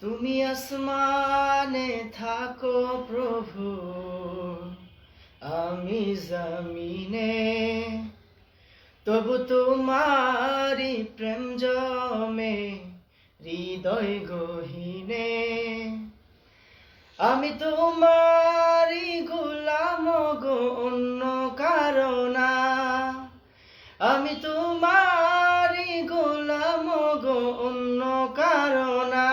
তুমি আসমানে থাকো প্রভু, আমি জমিনে, তবু তোমারি প্রেম জমে হৃদয় গহীনে। আমি তোমারি গোলাম গো, অন্য কারো না। আমি তোমারি গোলাম গো, অন্য কারো না।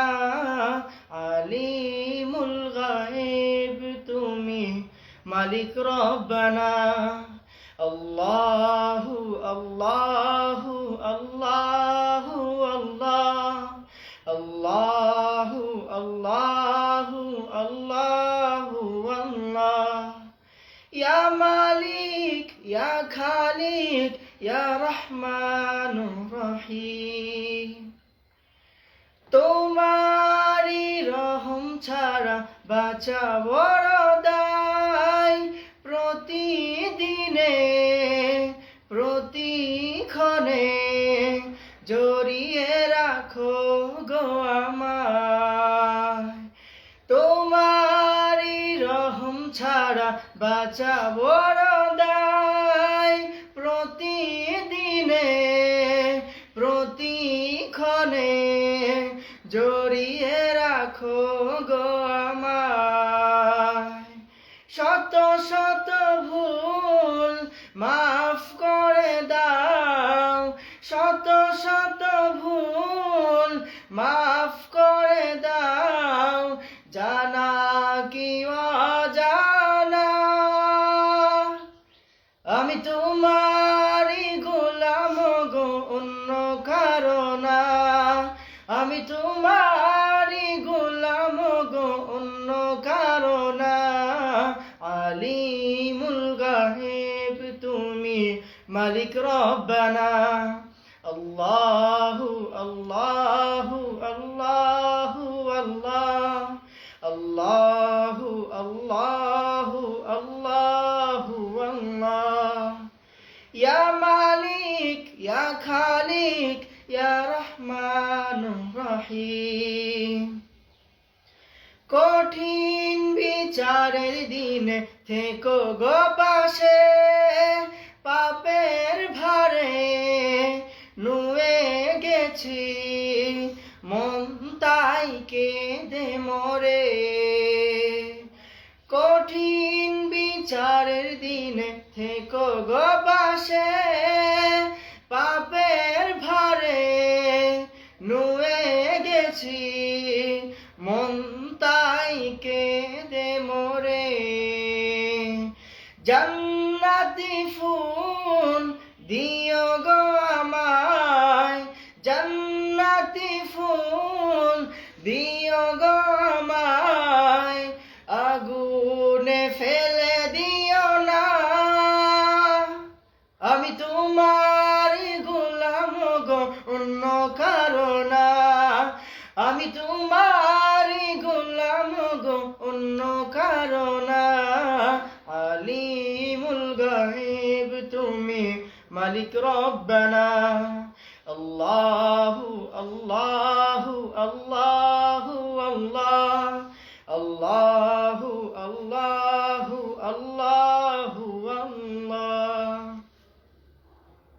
আলিমুল গায়েব তুমি, মালিক রব্বানা। আল্লাহু আল্লাহু আল্লাহু আল্লাহ, আল্লাহু আল্লাহু আল্লাহু আল্লাহ। ইয়া মালিক ইয়া খালিক ইয়া রহমানুর রহিম। তোমারি রহম ছাড়া বাঁচা বড় দায়। প্রতিদিনে প্রতিক্ষণে জড়িয়ে রাখো গো আমায়। তোমারি রহম ছাড়া বাঁচা বড় দায়। প্রতিদিনে প্রতিক্ষণে জড়িয়ে রাখো গো আমায়। শত শত ভুল মাফ করে দাও, শত শত ভুল মাফ করে দাও, জানা কি অজানা। আমি তোমারি গোলাম গো, অন্য কারো না। আমি তোমারি গোলাম গো, অন্য কারো না। আলিমুল গায়েব তুমি, মালিক রব্বানা। আল্লাহু আল্লাহু আল্লাহু আল্লাহ, আল্লাহু আল্লাহু আল্লাহু আল্লাহ। ইয়া মালিক ইয়া খালিক ইয়া রহমানুর রহিম। কঠিন বিচারের দিনে থেকো গো পাশে, পাপের ভারে নুয়ে গেছি, মন তাই কেঁদে মরে। কঠিন বিচারের দিনে থেকো গো পাশে, পাপের ভারে নুয়ে গেছি, মন তাই কেঁদে মরে। জান্নাতি ফুল দিও গো আমায়, জান্নাতি ফুল দিও গো আমায়, আগুনে ফেলে দিও না। আমি তোমারি গোলাম গো, অন্য কারো না। আমি তোমারি গোলাম গো, অন্য কারো না। আলিমুল গায়েব তুমি, মালিক রব্বানা।